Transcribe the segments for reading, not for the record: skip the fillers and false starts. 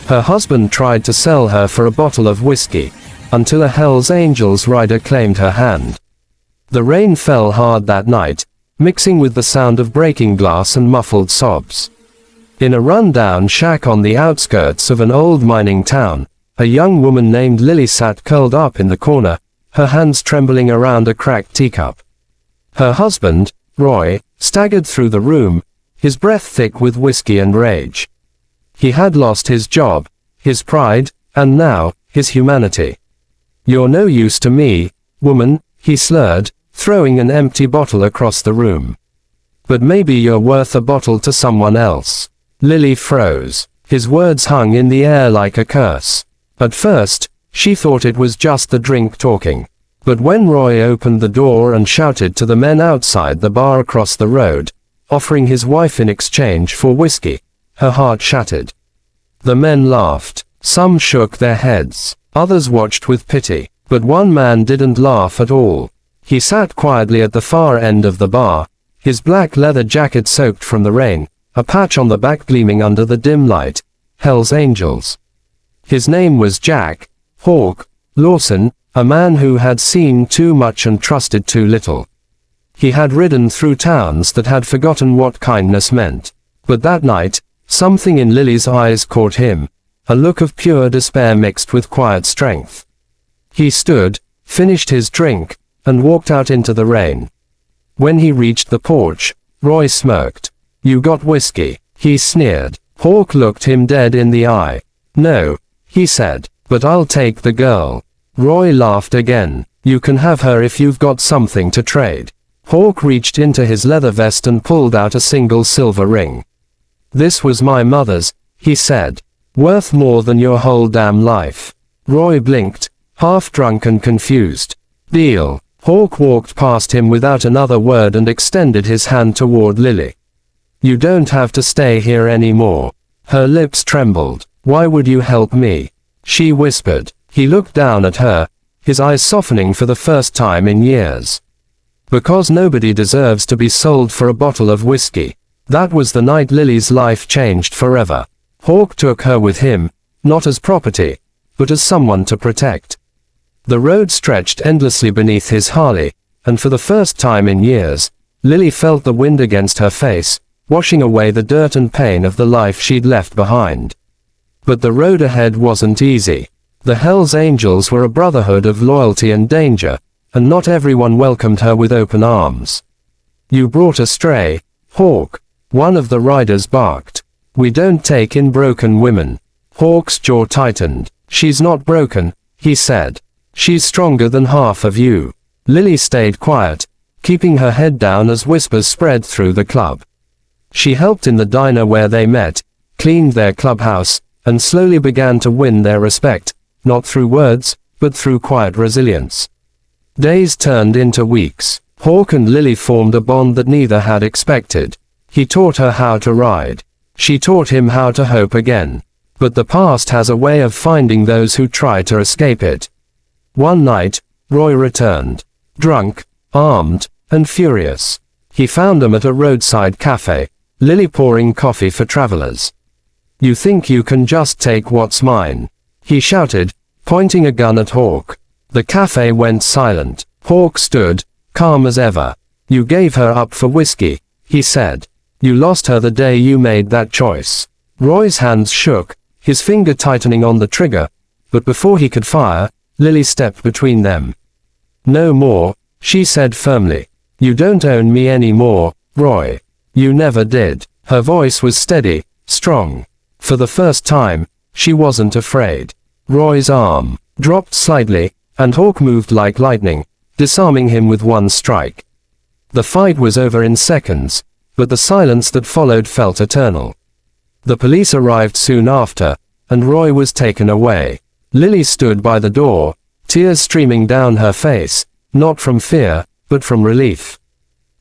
Her husband tried to sell her for a bottle of whiskey, until a Hells Angels rider claimed her hand. The rain fell hard that night, mixing with the sound of breaking glass and muffled sobs. In a run-down shack on the outskirts of an old mining town, a young woman named Lily sat curled up in the corner, her hands trembling around a cracked teacup. Her husband, Roy, staggered through the room, his breath thick with whiskey and rage. He had lost his job, his pride, and now, his humanity. "You're no use to me, woman," he slurred, throwing an empty bottle across the room. "But maybe you're worth a bottle to someone else." Lily froze. His words hung in the air like a curse. At first, she thought it was just the drink talking. But when Roy opened the door and shouted to the men outside the bar across the road, offering his wife in exchange for whiskey, her heart shattered. The men laughed. Some shook their heads. Others watched with pity. But one man didn't laugh at all. He sat quietly at the far end of the bar, his black leather jacket soaked from the rain, a patch on the back gleaming under the dim light. Hells Angels. His name was Jack Hawk Lawson, a man who had seen too much and trusted too little. He had ridden through towns that had forgotten what kindness meant. But that night, something in Lily's eyes caught him, a look of pure despair mixed with quiet strength. He stood, finished his drink, and walked out into the rain. When he reached the porch, Roy smirked. "You got whiskey?" he sneered. Hawk looked him dead in the eye. "No," he said, "but I'll take the girl." Roy laughed again. "You can have her if you've got something to trade." Hawk reached into his leather vest and pulled out a single silver ring. "This was my mother's," he said. "Worth more than your whole damn life." Roy blinked, half drunk and confused. "Deal." Hawk walked past him without another word and extended his hand toward Lily. "You don't have to stay here anymore." Her lips trembled. "Why would you help me?" she whispered. He looked down at her, his eyes softening for the first time in years. "Because nobody deserves to be sold for a bottle of whiskey." That was the night Lily's life changed forever. Hawk took her with him, not as property, but as someone to protect. The road stretched endlessly beneath his Harley, and for the first time in years, Lily felt the wind against her face, washing away the dirt and pain of the life she'd left behind. But the road ahead wasn't easy. The Hells Angels were a brotherhood of loyalty and danger, and not everyone welcomed her with open arms. "You brought a stray, Hawk," one of the riders barked. "We don't take in broken women." Hawk's jaw tightened. "She's not broken," he said. "She's stronger than half of you." Lily stayed quiet, keeping her head down as whispers spread through the club. She helped in the diner where they met, cleaned their clubhouse, and slowly began to win their respect, not through words, but through quiet resilience. Days turned into weeks. Hawk and Lily formed a bond that neither had expected. He taught her how to ride. She taught him how to hope again. But the past has a way of finding those who try to escape it. One night, Roy returned. Drunk, armed, and furious. He found them at a roadside cafe, Lily pouring coffee for travelers. "You think you can just take what's mine?" he shouted, pointing a gun at Hawk. The cafe went silent. Hawk stood, calm as ever. "You gave her up for whiskey," he said. "You lost her the day you made that choice." Roy's hands shook, his finger tightening on the trigger, but before he could fire, Lily stepped between them. "No more," she said firmly. "You don't own me anymore, Roy. You never did." Her voice was steady, strong. For the first time, she wasn't afraid. Roy's arm dropped slightly, and Hawk moved like lightning, disarming him with one strike. The fight was over in seconds, but the silence that followed felt eternal. The police arrived soon after, and Roy was taken away. Lily stood by the door, tears streaming down her face, not from fear, but from relief.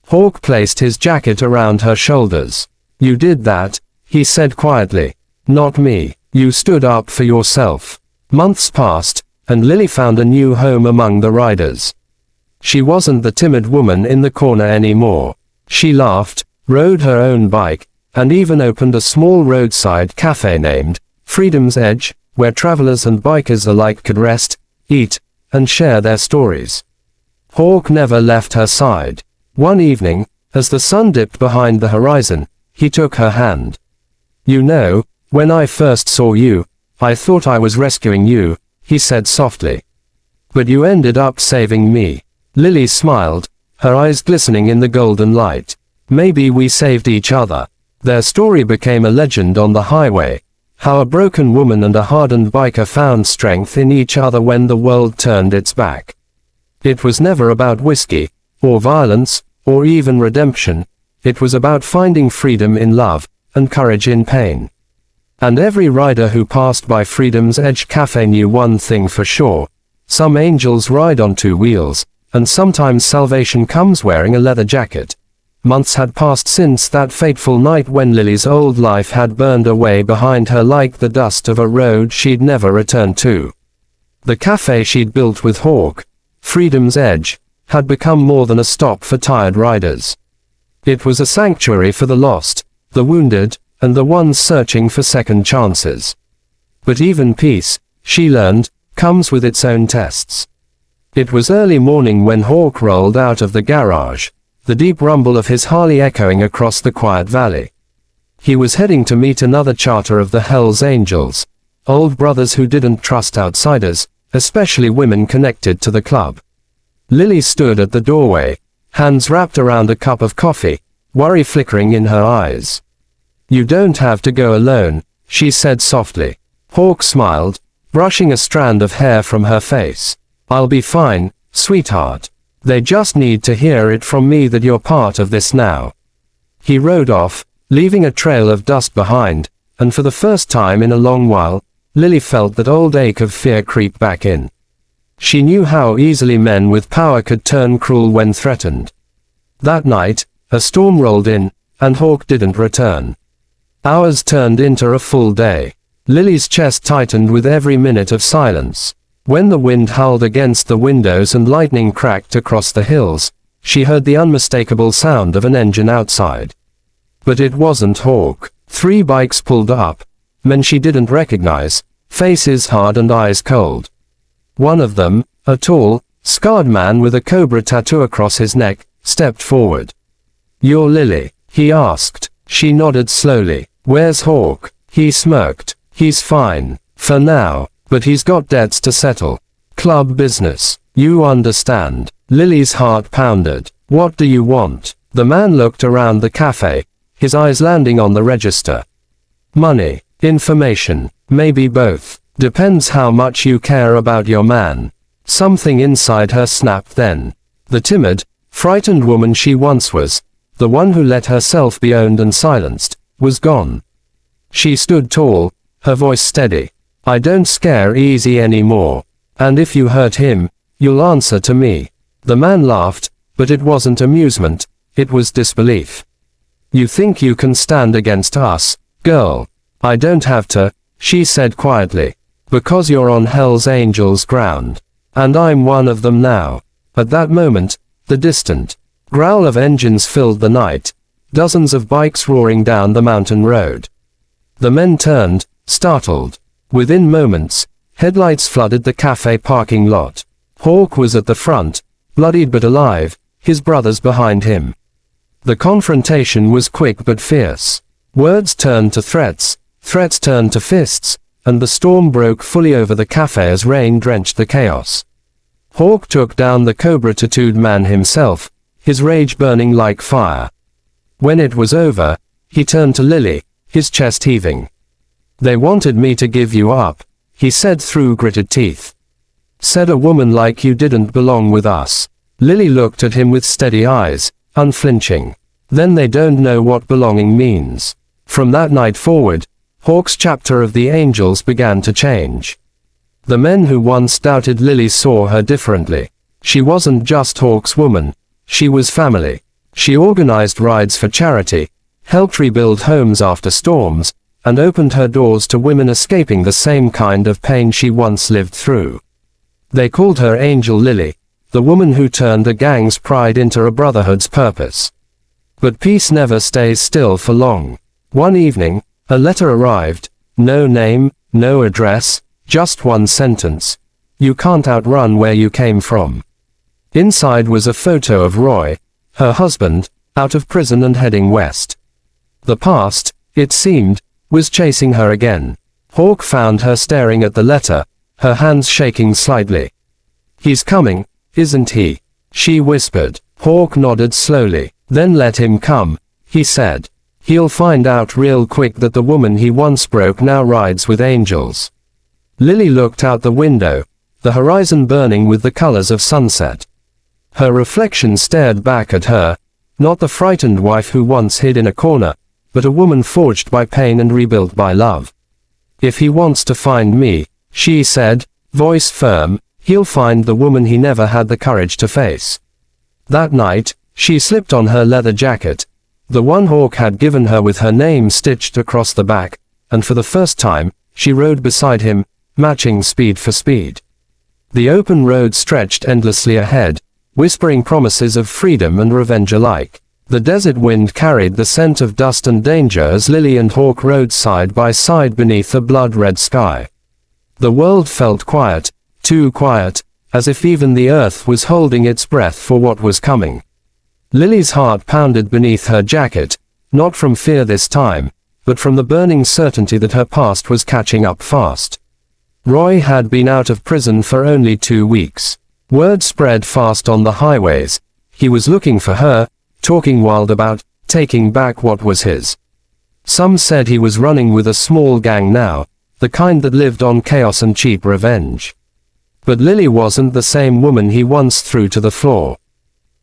Hawk placed his jacket around her shoulders. "You did that," he said quietly. "Not me. You stood up for yourself." Months passed, and Lily found a new home among the riders. She wasn't the timid woman in the corner anymore. She laughed, rode her own bike, and even opened a small roadside cafe named Freedom's Edge, where travelers and bikers alike could rest, eat, and share their stories. Hawk never left her side. One evening, as the sun dipped behind the horizon, he took her hand. "You know, when I first saw you, I thought I was rescuing you," he said softly. "But you ended up saving me." Lily smiled, her eyes glistening in the golden light. "Maybe we saved each other." Their story became a legend on the highway, how a broken woman and a hardened biker found strength in each other when the world turned its back. It was never about whiskey, or violence, or even redemption. It was about finding freedom in love, and courage in pain. And every rider who passed by Freedom's Edge Cafe knew one thing for sure: some angels ride on two wheels, and sometimes salvation comes wearing a leather jacket. Months had passed since that fateful night when Lily's old life had burned away behind her like the dust of a road she'd never return to. The cafe she'd built with Hawk, Freedom's Edge, had become more than a stop for tired riders. It was a sanctuary for the lost, the wounded, and the ones searching for second chances. But even peace, she learned, comes with its own tests. It was early morning when Hawk rolled out of the garage, the deep rumble of his Harley echoing across the quiet valley. He was heading to meet another charter of the Hells Angels, old brothers who didn't trust outsiders, especially women connected to the club. Lily stood at the doorway, hands wrapped around a cup of coffee, worry flickering in her eyes. "You don't have to go alone," she said softly. Hawk smiled, brushing a strand of hair from her face. "I'll be fine, sweetheart. They just need to hear it from me that you're part of this now." He rode off, leaving a trail of dust behind, and for the first time in a long while, Lily felt that old ache of fear creep back in. She knew how easily men with power could turn cruel when threatened. That night, a storm rolled in, and Hawk didn't return. Hours turned into a full day. Lily's chest tightened with every minute of silence. When the wind howled against the windows and lightning cracked across the hills, she heard the unmistakable sound of an engine outside. But it wasn't Hawk. 3 bikes pulled up, men she didn't recognize, faces hard and eyes cold. One of them, a tall, scarred man with a cobra tattoo across his neck, stepped forward. "You're Lily?" he asked. She nodded slowly. "Where's Hawk?" He smirked. "He's fine, for now, but he's got debts to settle. Club business. You understand." Lily's heart pounded. "What do you want?" The man looked around the cafe, his eyes landing on the register. "Money, information, maybe both. Depends how much you care about your man." Something inside her snapped then. The timid, frightened woman she once was, the one who let herself be owned and silenced, was gone. She stood tall, her voice steady. "I don't scare easy anymore. And if you hurt him, you'll answer to me." The man laughed, but it wasn't amusement, it was disbelief. "You think you can stand against us, girl?" "I don't have to," she said quietly. "Because you're on Hell's Angels ground. And I'm one of them now." At that moment, the distant growl of engines filled the night, dozens of bikes roaring down the mountain road. The men turned, startled. Within moments, headlights flooded the cafe parking lot. Hawk was at the front, bloodied but alive, his brothers behind him. The confrontation was quick but fierce. Words turned to threats, threats turned to fists, and the storm broke fully over the cafe as rain drenched the chaos. Hawk took down the cobra-tattooed man himself, his rage burning like fire. When it was over, he turned to Lily, his chest heaving. "They wanted me to give you up," he said through gritted teeth. "Said a woman like you didn't belong with us." Lily looked at him with steady eyes, unflinching. "Then they don't know what belonging means." From that night forward, Hawk's chapter of the Angels began to change. The men who once doubted Lily saw her differently. She wasn't just Hawk's woman, she was family. She organized rides for charity, helped rebuild homes after storms, and opened her doors to women escaping the same kind of pain she once lived through. They called her Angel Lily, the woman who turned a gang's pride into a brotherhood's purpose. But peace never stays still for long. One evening, a letter arrived, no name, No address, just one sentence. You can't outrun where you came from. Inside was a photo of Roy, her husband, out of prison and heading west. The past, it seemed, was chasing her again. Hawk found her staring at the letter, her hands shaking slightly. He's coming, isn't he? She whispered. Hawk nodded slowly. Then let him come, he said. He'll find out real quick that the woman he once broke now rides with angels. Lily looked out the window, the horizon burning with the colors of sunset. Her reflection stared back at her, not the frightened wife who once hid in a corner, but a woman forged by pain and rebuilt by love. If he wants to find me, she said, voice firm, he'll find the woman he never had the courage to face. That night, she slipped on her leather jacket, the one Hawk had given her with her name stitched across the back, and for the first time, she rode beside him, matching speed for speed. The open road stretched endlessly ahead, whispering promises of freedom and revenge alike. The desert wind carried the scent of dust and danger as Lily and Hawk rode side by side beneath a blood-red sky. The world felt quiet, too quiet, as if even the earth was holding its breath for what was coming. Lily's heart pounded beneath her jacket, not from fear this time, but from the burning certainty that her past was catching up fast. Roy had been out of prison for only 2 weeks. Word spread fast on the highways. He was looking for her, talking wild about taking back what was his. Some said he was running with a small gang now, the kind that lived on chaos and cheap revenge. But Lily wasn't the same woman he once threw to the floor.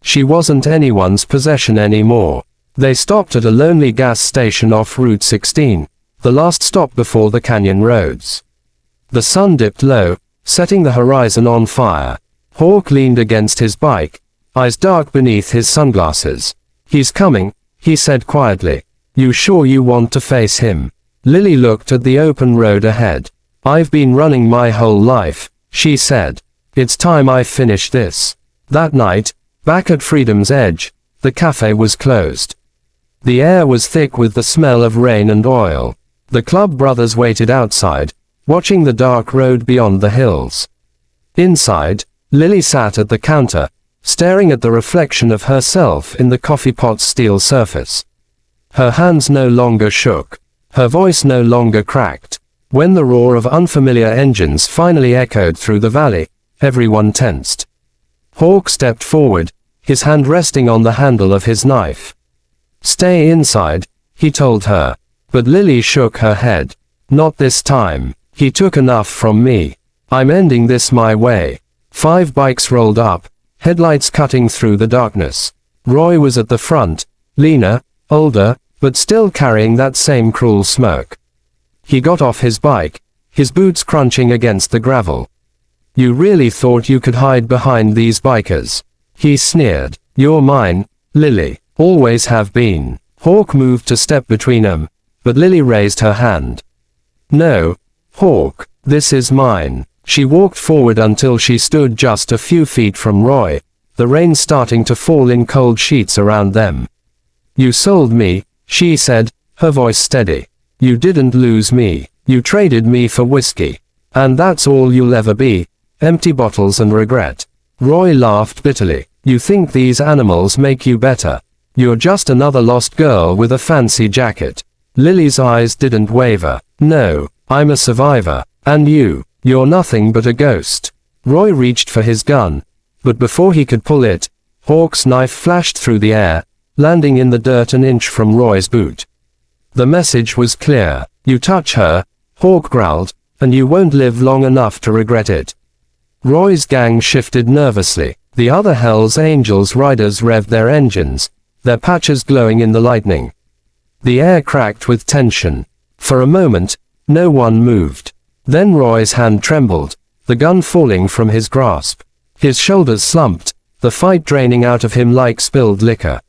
She wasn't anyone's possession anymore. They stopped at a lonely gas station off Route 16, the last stop before the canyon roads. The sun dipped low, setting the horizon on fire. Hawk leaned against his bike, eyes dark beneath his sunglasses. He's coming, he said quietly. You sure you want to face him? Lily looked at the open road ahead. I've been running my whole life, she said. It's time I finish this. That night, back at Freedom's Edge, the cafe was closed. The air was thick with the smell of rain and oil. The club brothers waited outside, watching the dark road beyond the hills. Inside, Lily sat at the counter, staring at the reflection of herself in the coffee pot's steel surface. Her hands no longer shook. Her voice no longer cracked. When the roar of unfamiliar engines finally echoed through the valley, everyone tensed. Hawk stepped forward, his hand resting on the handle of his knife. Stay inside, he told her. But Lily shook her head. Not this time. He took enough from me. I'm ending this my way. 5 bikes rolled up, headlights cutting through the darkness. Roy was at the front, leaner, older, but still carrying that same cruel smirk. He got off his bike, his boots crunching against the gravel. You really thought you could hide behind these bikers? He sneered. You're mine, Lily. Always have been. Hawk moved to step between them, but Lily raised her hand. No, Hawk, this is mine. She walked forward until she stood just a few feet from Roy, the rain starting to fall in cold sheets around them. You sold me, she said, her voice steady. You didn't lose me. You traded me for whiskey. And that's all you'll ever be, empty bottles and regret. Roy laughed bitterly. You think these animals make you better. You're just another lost girl with a fancy jacket. Lily's eyes didn't waver. No, I'm a survivor. And you're nothing but a ghost. Roy reached for his gun, but before he could pull it, Hawk's knife flashed through the air, landing in the dirt an inch from Roy's boot. The message was clear. You touch her, Hawk growled, and you won't live long enough to regret it. Roy's gang shifted nervously. The other Hell's Angels riders revved their engines, their patches glowing in the lightning. The air cracked with tension. For a moment, no one moved. Then Roy's hand trembled, the gun falling from his grasp. His shoulders slumped, the fight draining out of him like spilled liquor.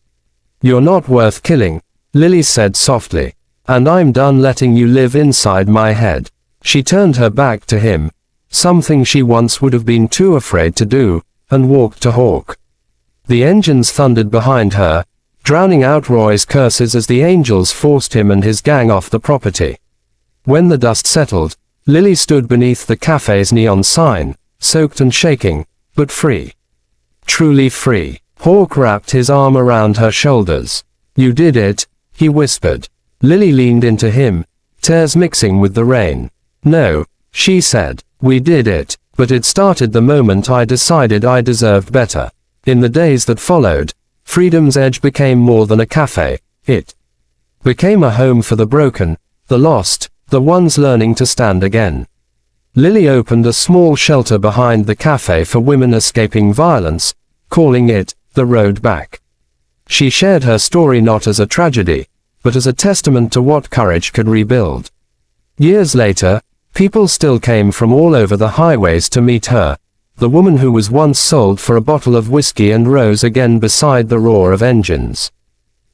You're not worth killing, Lily said softly. And I'm done letting you live inside my head. She turned her back to him, something she once would have been too afraid to do, and walked to Hawk. The engines thundered behind her, drowning out Roy's curses as the Angels forced him and his gang off the property. When the dust settled, Lily stood beneath the cafe's neon sign, soaked and shaking, but free. Truly free. Hawk wrapped his arm around her shoulders. You did it, he whispered. Lily leaned into him, tears mixing with the rain. No, she said. We did it, but it started the moment I decided I deserved better. In the days that followed, Freedom's Edge became more than a cafe. It became a home for the broken, the lost, the ones learning to stand again. Lily opened a small shelter behind the cafe for women escaping violence, calling it The Road Back. She shared her story not as a tragedy, but as a testament to what courage could rebuild. Years later, people still came from all over the highways to meet her, the woman who was once sold for a bottle of whiskey and rose again beside the roar of engines.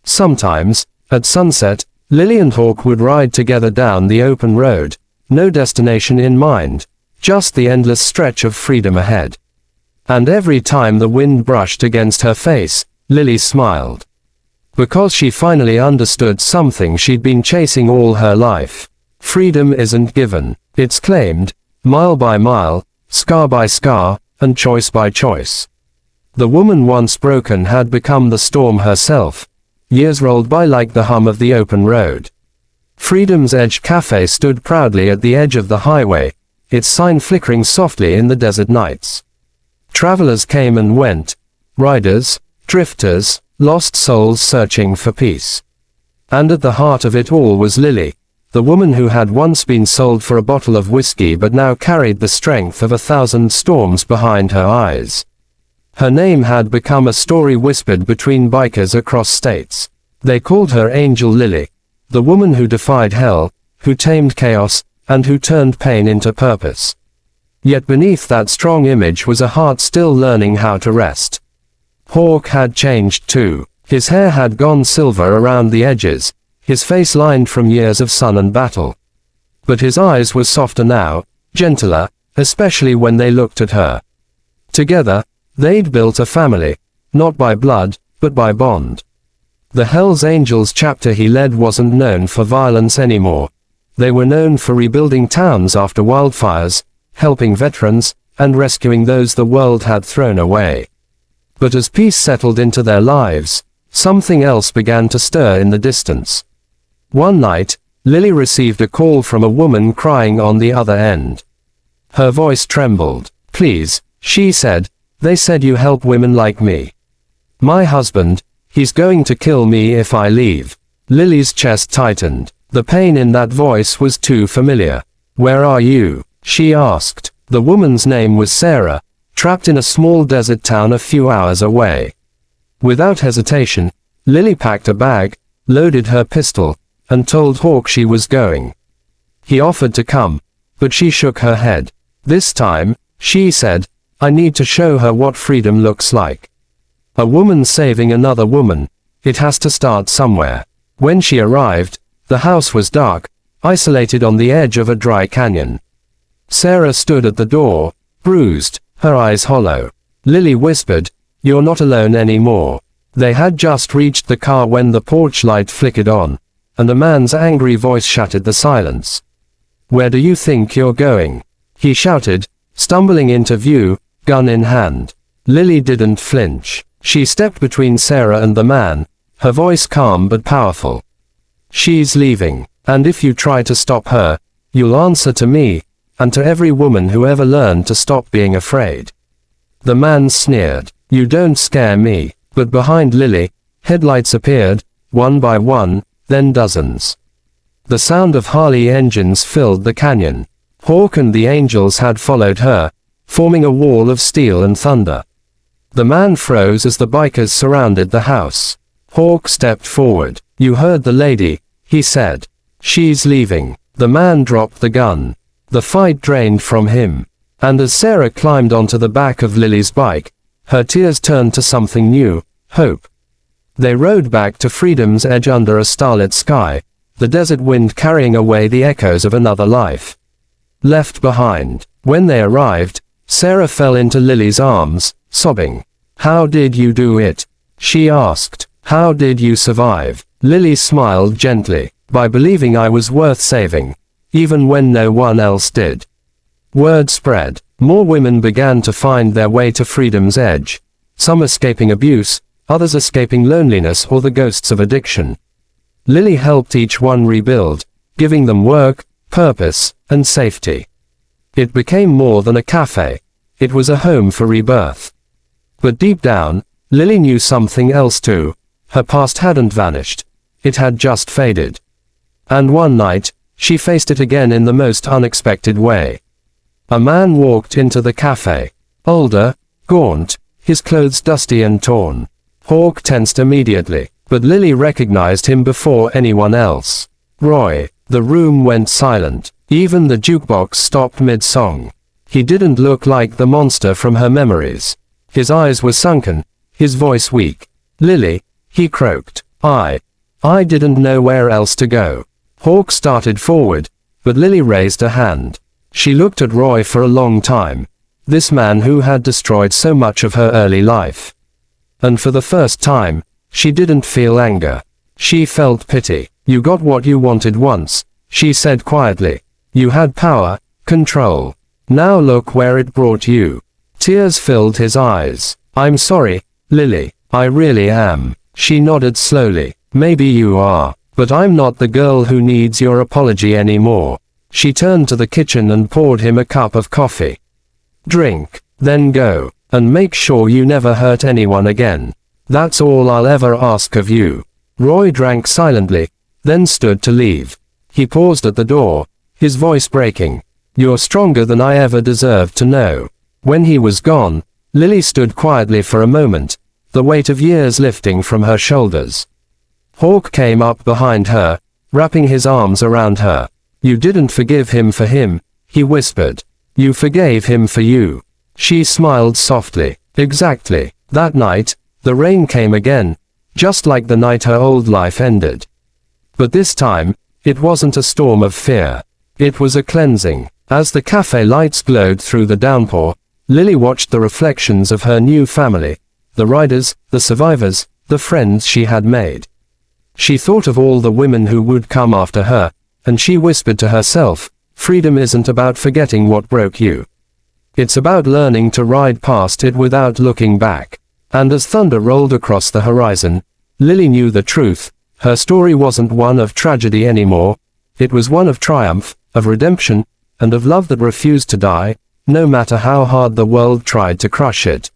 Sometimes, at sunset, Lily and Hawk would ride together down the open road, no destination in mind, just the endless stretch of freedom ahead. And every time the wind brushed against her face, Lily smiled. Because she finally understood something she'd been chasing all her life. Freedom isn't given, it's claimed, mile by mile, scar by scar, and choice by choice. The woman once broken had become the storm herself. Years rolled by like the hum of the open road. Freedom's Edge Cafe stood proudly at the edge of the highway, its sign flickering softly in the desert nights. Travelers came and went, riders, drifters, lost souls searching for peace. And at the heart of it all was Lily, the woman who had once been sold for a bottle of whiskey but now carried the strength of 1,000 storms behind her eyes. Her name had become a story whispered between bikers across states. They called her Angel Lily, the woman who defied hell, who tamed chaos, and who turned pain into purpose. Yet beneath that strong image was a heart still learning how to rest. Hawk had changed too. His hair had gone silver around the edges, his face lined from years of sun and battle. But his eyes were softer now, gentler, especially when they looked at her. Together, they'd built a family, not by blood, but by bond. The Hells Angels chapter he led wasn't known for violence anymore. They were known for rebuilding towns after wildfires, helping veterans, and rescuing those the world had thrown away. But as peace settled into their lives, something else began to stir in the distance. One night, Lily received a call from a woman crying on the other end. Her voice trembled. Please, she said, they said you help women like me. My husband, he's going to kill me if I leave. Lily's chest tightened. The pain in that voice was too familiar. Where are you? She asked. The woman's name was Sarah, trapped in a small desert town a few hours away. Without hesitation, Lily packed a bag, loaded her pistol, and told Hawk she was going. He offered to come, but she shook her head. This time, she said, I need to show her what freedom looks like. A woman saving another woman. It has to start somewhere. When she arrived, the house was dark, isolated on the edge of a dry canyon. Sarah stood at the door, bruised, her eyes hollow. Lily whispered, You're not alone anymore. They had just reached the car when the porch light flickered on, and a man's angry voice shattered the silence. Where do you think you're going? He shouted, stumbling into view, gun in hand. Lily didn't flinch. She stepped between Sarah and the man, her voice calm but powerful. She's leaving, and if you try to stop her, you'll answer to me, and to every woman who ever learned to stop being afraid. The man sneered. You don't scare me. But behind Lily, headlights appeared, one by one, then dozens. The sound of Harley engines filled the canyon. Hawk and the Angels had followed her, forming a wall of steel and thunder. The man froze as the bikers surrounded the house. Hawk stepped forward. You heard the lady, he said. She's leaving. The man dropped the gun. The fight drained from him. And as Sarah climbed onto the back of Lily's bike, her tears turned to something new, hope. They rode back to Freedom's Edge under a starlit sky, the desert wind carrying away the echoes of another life. Left behind. When they arrived, Sarah fell into Lily's arms, sobbing. How did you do it? She asked. How did you survive? Lily smiled gently. By believing I was worth saving. even when no one else did. Word spread. More women began to find their way to freedom's edge, some escaping abuse, others escaping loneliness or the ghosts of addiction. Lily helped each one rebuild, giving them work, purpose, and safety. It became more than a cafe. It was a home for rebirth. But deep down, Lily knew something else too. Her past hadn't vanished. It had just faded. And one night, she faced it again in the most unexpected way. A man walked into the cafe. Older, gaunt, his clothes dusty and torn. Hawk tensed immediately, but Lily recognized him before anyone else. Roy. The room went silent. Even the jukebox stopped mid-song. He didn't look like the monster from her memories. His eyes were sunken, his voice weak. "Lily," he croaked. I didn't know where else to go." Hawk started forward, but Lily raised a hand. She looked at Roy for a long time. This man who had destroyed so much of her early life. And for the first time, she didn't feel anger. She felt pity. "You got what you wanted once," she said quietly. "You had power, control. Now look where it brought you." Tears filled his eyes. "I'm sorry, Lily. I really am." She nodded slowly. "Maybe you are. But I'm not the girl who needs your apology anymore." She turned to the kitchen and poured him a cup of coffee. "Drink, then go. And make sure you never hurt anyone again. That's all I'll ever ask of you." Roy drank silently, then stood to leave. He paused at the door, his voice breaking. "You're stronger than I ever deserved to know." When he was gone, Lily stood quietly for a moment, the weight of years lifting from her shoulders. Hawk came up behind her, wrapping his arms around her. "You didn't forgive him for him," he whispered. "You forgave him for you." She smiled softly. Exactly. That night, the rain came again, just like the night her old life ended. But this time, it wasn't a storm of fear. It was a cleansing. As the cafe lights glowed through the downpour, Lily watched the reflections of her new family, the riders, the survivors, the friends she had made. She thought of all the women who would come after her, and she whispered to herself, freedom isn't about forgetting what broke you. It's about learning to ride past it without looking back. And as thunder rolled across the horizon, Lily knew the truth. Her story wasn't one of tragedy anymore. It was one of triumph, of redemption, and of love that refused to die, no matter how hard the world tried to crush it.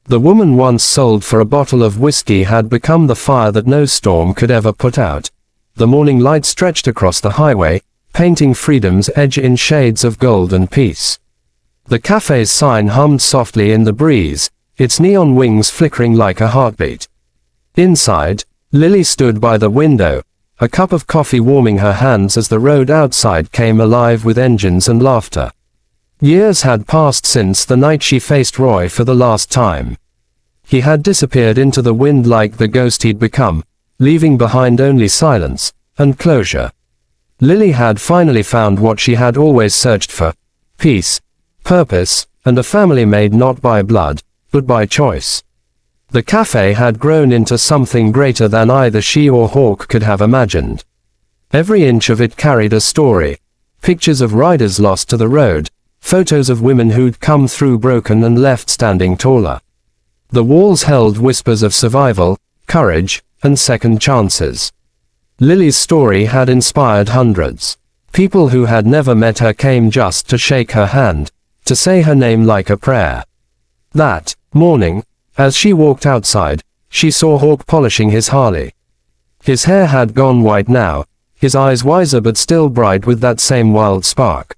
The woman once sold for a bottle of whiskey had become the fire that no storm could ever put out. The morning light stretched across the highway, painting freedom's edge in shades of gold and peace. The cafe's sign hummed softly in the breeze, its neon wings flickering like a heartbeat. Inside, Lily stood by the window, a cup of coffee warming her hands as the road outside came alive with engines and laughter. Years had passed since the night she faced Roy for the last time. He had disappeared into the wind like the ghost he'd become, leaving behind only silence and closure. Lily had finally found what she had always searched for: peace, purpose, and a family made not by blood, but by choice. The cafe had grown into something greater than either she or Hawk could have imagined. Every inch of it carried a story. Pictures of riders lost to the road, photos of women who'd come through broken and left standing taller. The walls held whispers of survival, courage, and second chances. Lily's story had inspired hundreds. People who had never met her came just to shake her hand, to say her name like a prayer. That morning, as she walked outside, she saw Hawk polishing his Harley. His hair had gone white now, his eyes wiser but still bright with that same wild spark.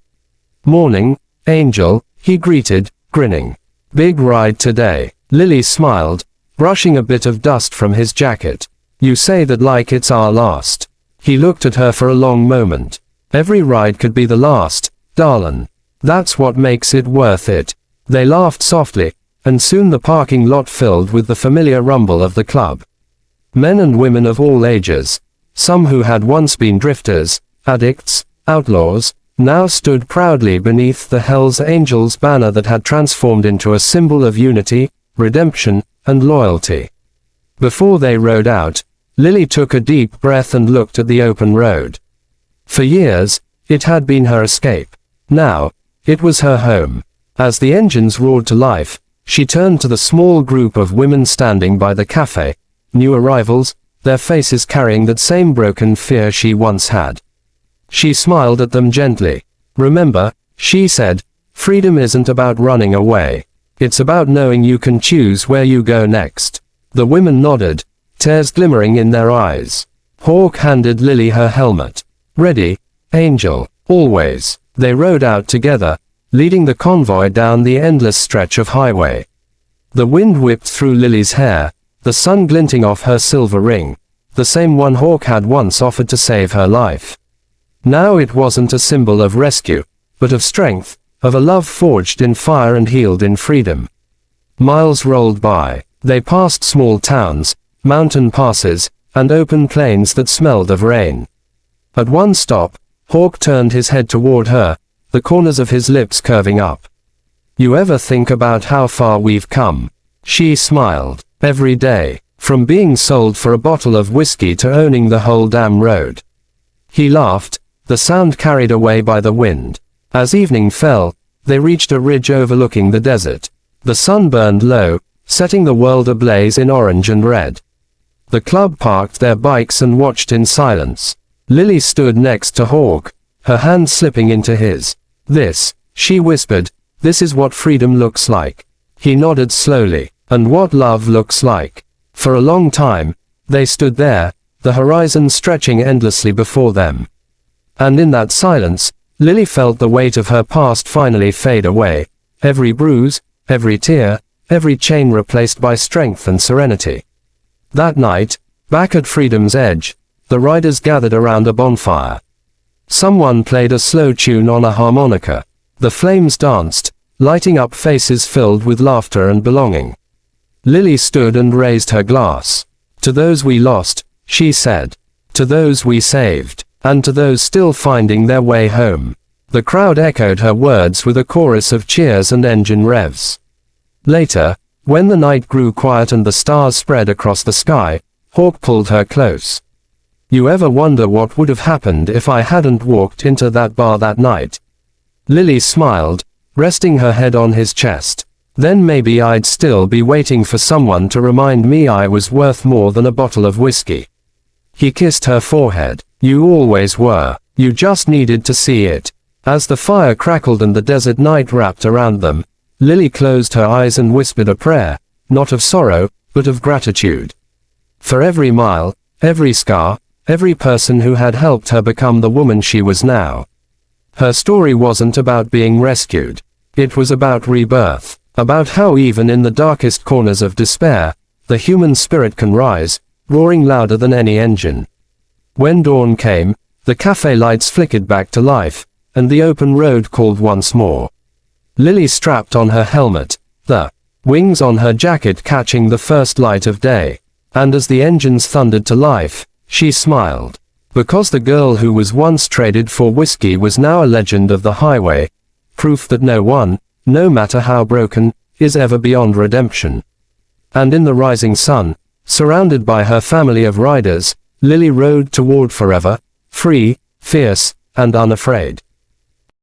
"Morning, Angel," he greeted, grinning. "Big ride today." Lily smiled, brushing a bit of dust from his jacket. "You say that like it's our last." He looked at her for a long moment. "Every ride could be the last, darlin'. That's what makes it worth it." They laughed softly, and soon the parking lot filled with the familiar rumble of the club. Men and women of all ages, some who had once been drifters, addicts, outlaws, now stood proudly beneath the Hells Angels banner that had transformed into a symbol of unity, redemption, and loyalty. Before they rode out, Lily took a deep breath and looked at the open road. For years, It had been her escape. Now, it was her home. As the engines roared to life, she turned to the small group of women standing by the cafe, new arrivals, their faces carrying that same broken fear she once had. She smiled at them gently. "Remember," she said, "freedom isn't about running away. It's about knowing you can choose where you go next." The women nodded, tears glimmering in their eyes. Hawk handed Lily her helmet. "Ready, Angel, always." They rode out together, leading the convoy down the endless stretch of highway. The wind whipped through Lily's hair, the sun glinting off her silver ring, the same one Hawk had once offered to save her life. Now it wasn't a symbol of rescue, but of strength, of a love forged in fire and healed in freedom. Miles rolled by. They passed small towns, mountain passes, and open plains that smelled of rain. At one stop, Hawk turned his head toward her, the corners of his lips curving up. "You ever think about how far we've come?" She smiled. "Every day, from being sold for a bottle of whiskey to owning the whole damn road." He laughed, the sound carried away by the wind. As evening fell, they reached a ridge overlooking the desert. The sun burned low, setting the world ablaze in orange and red. The club parked their bikes and watched in silence. Lily stood next to Hawk, her hand slipping into his. "This," she whispered, "this is what freedom looks like." He nodded slowly. "And what love looks like." For a long time, they stood there, the horizon stretching endlessly before them. And in that silence, Lily felt the weight of her past finally fade away, every bruise, every tear, every chain replaced by strength and serenity. That night, back at freedom's edge, the riders gathered around a bonfire. Someone played a slow tune on a harmonica. The flames danced, lighting up faces filled with laughter and belonging. Lily stood and raised her glass. "To those we lost," she said. "To those we saved. And to those still finding their way home." The crowd echoed her words with a chorus of cheers and engine revs. Later, when the night grew quiet and the stars spread across the sky, Hawk pulled her close. "You ever wonder what would have happened if I hadn't walked into that bar that night?" Lily smiled, resting her head on his chest. "Then maybe I'd still be waiting for someone to remind me I was worth more than a bottle of whiskey." He kissed her forehead. "You always were. You just needed to see it." As the fire crackled and the desert night wrapped around them, Lily closed her eyes and whispered a prayer, not of sorrow, but of gratitude. For every mile, every scar, every person who had helped her become the woman she was now. Her story wasn't about being rescued. It was about rebirth, about how even in the darkest corners of despair, the human spirit can rise, roaring louder than any engine. When dawn came, the cafe lights flickered back to life, and the open road called once more. Lily strapped on her helmet, the wings on her jacket catching the first light of day. And as the engines thundered to life, she smiled. Because the girl who was once traded for whiskey was now a legend of the highway, proof that no one, no matter how broken, is ever beyond redemption. And in the rising sun, surrounded by her family of riders, Lily rode toward forever, free, fierce, and unafraid.